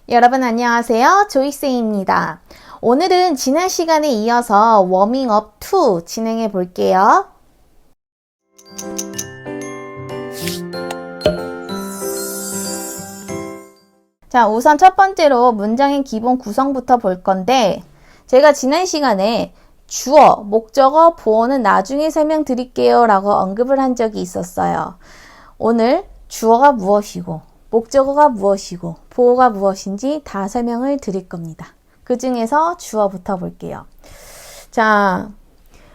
여러분 안녕하세요. 조이쌤입니다. 오늘은 지난 시간에 이어서 워밍업 2 진행해 볼게요. 자, 우선 첫 번째로 문장의 기본 구성부터 볼 건데 제가 지난 시간에 주어, 목적어, 보어는 나중에 설명드릴게요 라고 언급을 한 적이 있었어요. 오늘 주어가 무엇이고 목적어가 무엇이고 보어가 무엇인지 다 설명을 드릴 겁니다. 그 중에서 주어부터 볼게요. 자,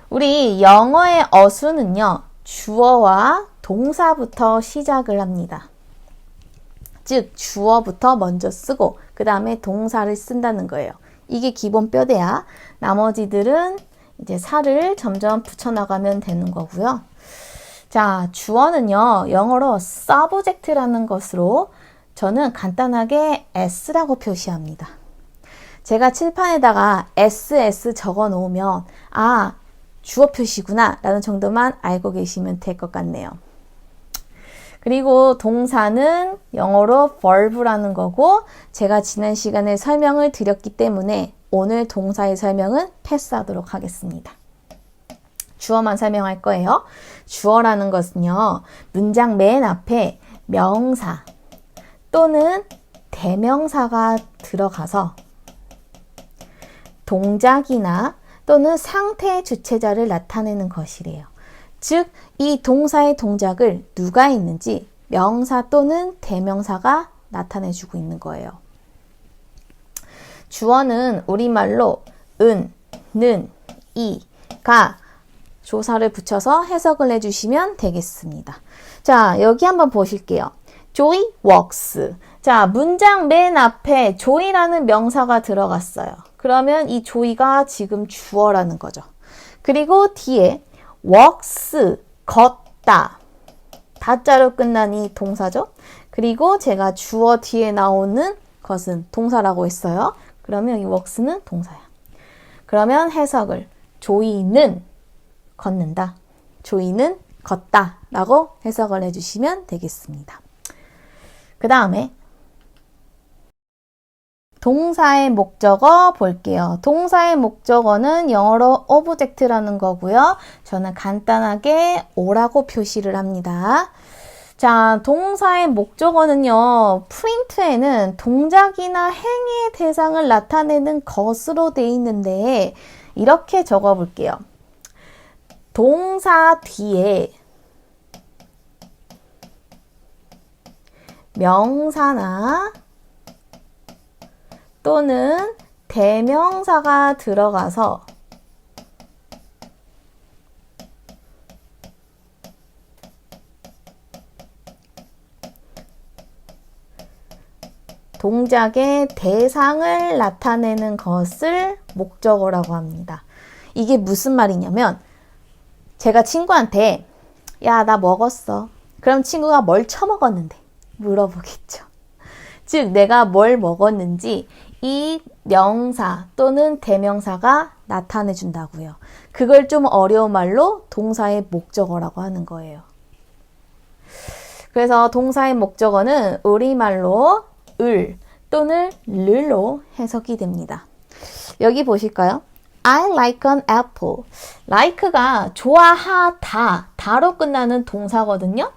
우리 영어의 어수는요, 주어와 동사부터 시작을 합니다. 즉, 주어부터 먼저 쓰고 그 다음에 동사를 쓴다는 거예요. 이게 기본 뼈대야. 나머지들은 이제 살을 점점 붙여나가면 되는 거고요. 자, 주어는요, 영어로 subject라는 것으로 저는 간단하게 s라고 표시합니다. 제가 칠판에다가 ss 적어 놓으면, 아, 주어 표시구나 라는 정도만 알고 계시면 될 것 같네요. 그리고 동사는 영어로 verb라는 거고, 제가 지난 시간에 설명을 드렸기 때문에 오늘 동사의 설명은 패스하도록 하겠습니다. 주어만 설명할 거예요. 주어라는 것은요, 문장 맨 앞에 명사 또는 대명사가 들어가서 동작이나 또는 상태의 주체자를 나타내는 것이래요. 즉, 이 동사의 동작을 누가 했는지 명사 또는 대명사가 나타내주고 있는 거예요. 주어는 우리말로 은, 는, 이, 가 조사를 붙여서 해석을 해주시면 되겠습니다. 자, 여기 한번 보실게요. Joy works. 자, 문장 맨 앞에 joy라는 명사가 들어갔어요. 그러면 이 joy가 지금 주어라는 거죠. 그리고 뒤에 works, 걷다. 다자로 끝난 이 동사죠. 그리고 제가 주어 뒤에 나오는 것은 동사라고 했어요. 그러면 이 works는 동사야. 그러면 해석을 joy는 걷는다. 조이는 걷다 라고 해석을 해주시면 되겠습니다. 그 다음에 동사의 목적어 볼게요. 동사의 목적어는 영어로 object라는 거고요. 저는 간단하게 O라고 표시를 합니다. 자, 동사의 목적어는요, 프린트에는 동작이나 행위의 대상을 나타내는 것으로 되어 있는데 이렇게 적어 볼게요. 동사 뒤에 명사나 또는 대명사가 들어가서 동작의 대상을 나타내는 것을 목적어라고 합니다. 이게 무슨 말이냐면 제가 친구한테 야, 나 먹었어. 그럼 친구가 뭘 처먹었는데 물어보겠죠. 즉, 내가 뭘 먹었는지 이 명사 또는 대명사가 나타내 준다고요. 그걸 좀 어려운 말로 동사의 목적어라고 하는 거예요. 그래서 동사의 목적어는 우리말로 을 또는 르로 해석이 됩니다. 여기 보실까요? I like an apple. like가 좋아하다, 다로 끝나는 동사거든요.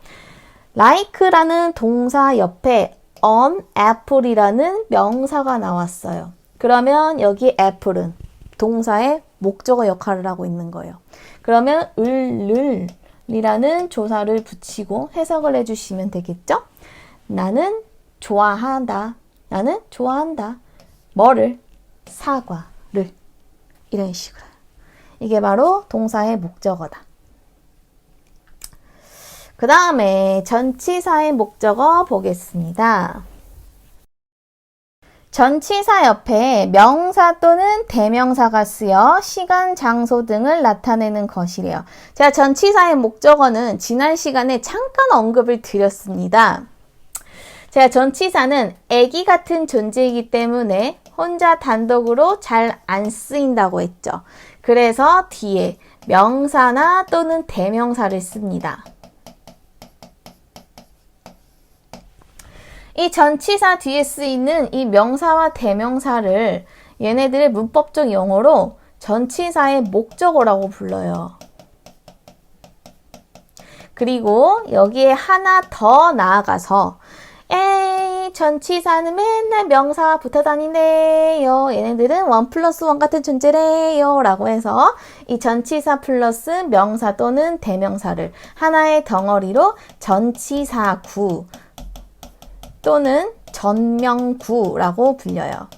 like라는 동사 옆에 an apple이라는 명사가 나왔어요. 그러면 여기 apple은 동사의 목적어 역할을 하고 있는 거예요. 그러면 을이라는 조사를 붙이고 해석을 해주시면 되겠죠? 나는 좋아한다. 나는 좋아한다. 뭐를? 사과를. 이런 식으로. 이게 바로 동사의 목적어다. 그 다음에 전치사의 목적어 보겠습니다. 전치사 옆에 명사 또는 대명사가 쓰여 시간, 장소 등을 나타내는 것이래요. 제가 전치사의 목적어는 지난 시간에 잠깐 언급을 드렸습니다. 제가 전치사는 애기 같은 존재이기 때문에 혼자 단독으로 잘 안 쓰인다고 했죠. 그래서 뒤에 명사나 또는 대명사를 씁니다. 이 전치사 뒤에 쓰이는 이 명사와 대명사를 얘네들의 문법적 용어로 전치사의 목적어라고 불러요. 그리고 여기에 하나 더 나아가서 에이 전치사는 맨날 명사와 붙어 다니네요. 얘네들은 1+1 같은 존재래요. 라고 해서 이 전치사 플러스 명사 또는 대명사를 하나의 덩어리로 전치사구 또는 전명구라고 불려요.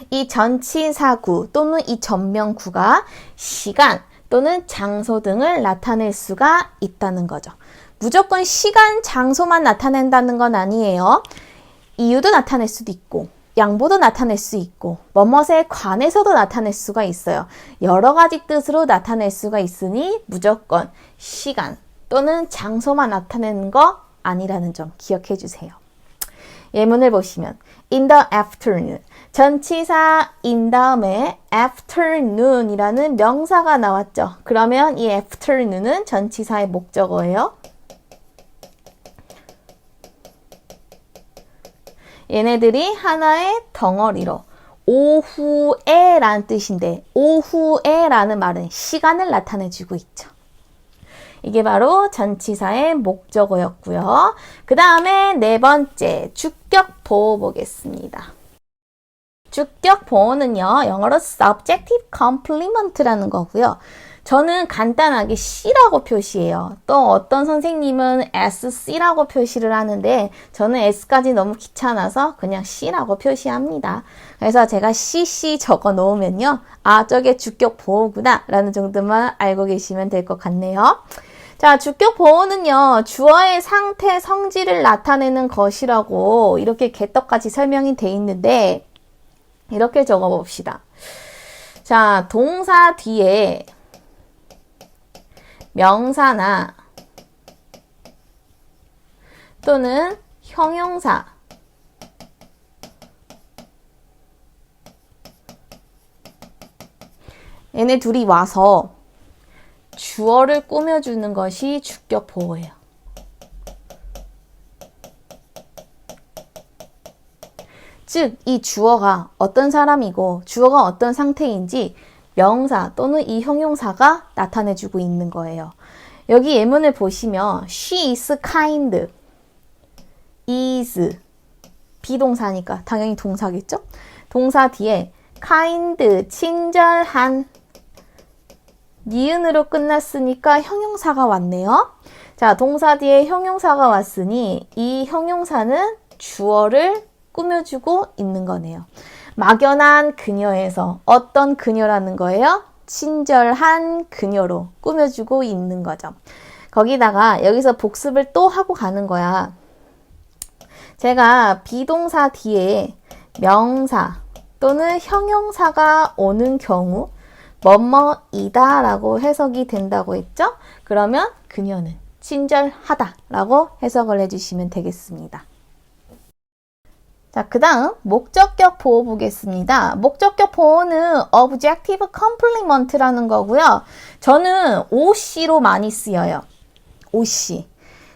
이 전치사구 또는 이 전명구가 시간 또는 장소 등을 나타낼 수가 있다는 거죠. 무조건 시간, 장소만 나타낸다는 건 아니에요. 이유도 나타낼 수도 있고 양보도 나타낼 수 있고 뭐뭇에 관해서도 나타낼 수가 있어요. 여러 가지 뜻으로 나타낼 수가 있으니 무조건 시간 또는 장소만 나타내는 거 아니라는 점 기억해 주세요. 예문을 보시면 in the afternoon 전치사 in 다음에 afternoon이라는 명사가 나왔죠. 그러면 이 afternoon은 전치사의 목적어예요. 얘네들이 하나의 덩어리로 오후에 라는 뜻인데 오후에 라는 말은 시간을 나타내주고 있죠. 이게 바로 전치사의 목적어였고요. 그 다음에 네 번째 주격 보호 보겠습니다. 주격 보호는요, 영어로 subjective complement라는 거고요. 저는 간단하게 C라고 표시해요. 또 어떤 선생님은 SC라고 표시를 하는데 저는 S까지 너무 귀찮아서 그냥 C라고 표시합니다. 그래서 제가 CC 적어 놓으면요. 아, 저게 주격 보호구나 라는 정도만 알고 계시면 될 것 같네요. 자, 주격 보호는요. 주어의 상태, 성질을 나타내는 것이라고 이렇게 개떡같이 설명이 돼 있는데 이렇게 적어 봅시다. 자, 동사 뒤에 명사나 또는 형용사 얘네 둘이 와서 주어를 꾸며주는 것이 주격 보호예요. 즉, 이 주어가 어떤 사람이고 주어가 어떤 상태인지 명사 또는 이 형용사가 나타내주고 있는 거예요. 여기 예문을 보시면 she is kind, is 비동사니까 당연히 동사겠죠? 동사 뒤에 kind, 친절한 니은으로 끝났으니까 형용사가 왔네요. 자, 동사 뒤에 형용사가 왔으니 이 형용사는 주어를 꾸며주고 있는 거네요. 막연한 그녀에서 어떤 그녀라는 거예요? 친절한 그녀로 꾸며주고 있는 거죠. 거기다가 여기서 복습을 또 하고 가는 거야. 제가 비동사 뒤에 명사 또는 형용사가 오는 경우 뭐뭐이다 라고 해석이 된다고 했죠? 그러면 그녀는 친절하다 라고 해석을 해주시면 되겠습니다. 자, 그 다음 목적격 보호 보겠습니다. 목적격 보호는 objective complement라는 거고요. 저는 OC로 많이 쓰여요. OC.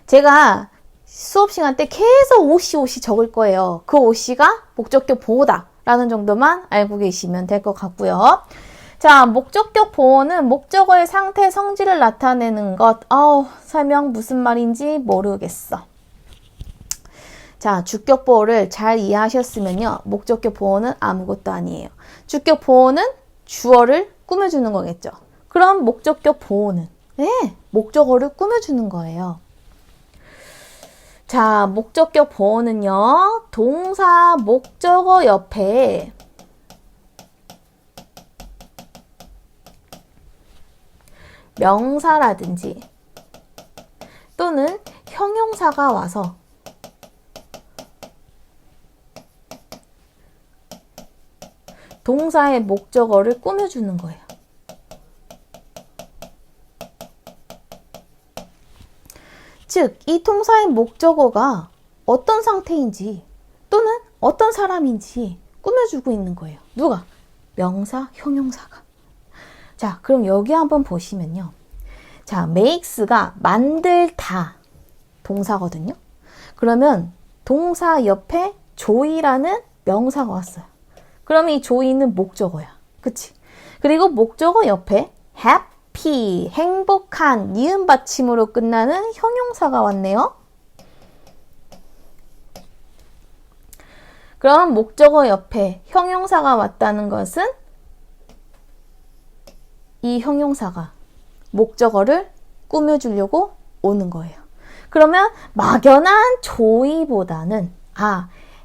제가 수업 시간 때 계속 OC 적을 거예요. 그 OC가 목적격 보호다 라는 정도만 알고 계시면 될 것 같고요. 자, 목적격 보호는 목적어의 상태, 성질을 나타내는 것. 설명 무슨 말인지 모르겠어. 자, 주격 보호를 잘 이해하셨으면요. 목적격 보호는 아무것도 아니에요. 주격 보호는 주어를 꾸며주는 거겠죠. 그럼 목적격 보호는 목적어를 꾸며주는 거예요. 자, 목적격 보호는요. 동사 목적어 옆에 명사라든지 또는 형용사가 와서 동사의 목적어를 꾸며주는 거예요. 즉, 이 동사의 목적어가 어떤 상태인지 또는 어떤 사람인지 꾸며주고 있는 거예요. 누가? 명사, 형용사가. 자, 그럼 여기 한번 보시면요. 자, makes가 만들다 동사거든요. 그러면 동사 옆에 조이라는 명사가 왔어요. 그러면 이 조이는 목적어야. 그치? 그리고 목적어 옆에 happy, 행복한, 니은 받침으로 끝나는 형용사가 왔네요. 그럼 목적어 옆에 형용사가 왔다는 것은 이 형용사가 목적어를 꾸며주려고 오는 거예요. 그러면 막연한 조이보다는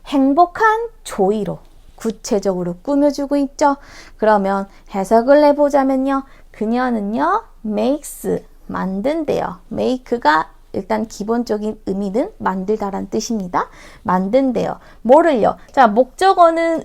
행복한 조이로 구체적으로 꾸며주고 있죠. 그러면 해석을 해보자면요. 그녀는요, makes, 만든대요. make가 일단 기본적인 의미는 만들다란 뜻입니다. 만든대요. 뭐를요? 자, 목적어는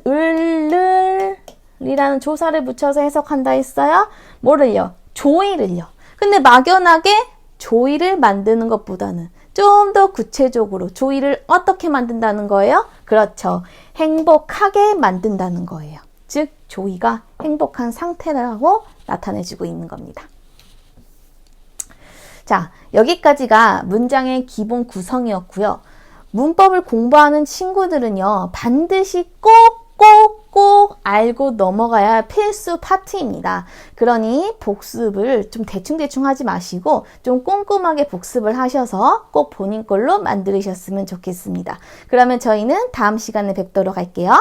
을이라는 조사를 붙여서 해석한다 했어요. 뭐를요? 조이를요. 근데 막연하게 조이를 만드는 것보다는 좀 더 구체적으로 조이를 어떻게 만든다는 거예요? 그렇죠. 행복하게 만든다는 거예요. 즉, 조이가 행복한 상태라고 나타내주고 있는 겁니다. 자, 여기까지가 문장의 기본 구성이었고요. 문법을 공부하는 친구들은요, 반드시 꼭 알고 넘어가야 할 필수 파트입니다. 그러니 복습을 좀 대충 하지 마시고 좀 꼼꼼하게 복습을 하셔서 꼭 본인 걸로 만들으셨으면 좋겠습니다. 그러면 저희는 다음 시간에 뵙도록 할게요.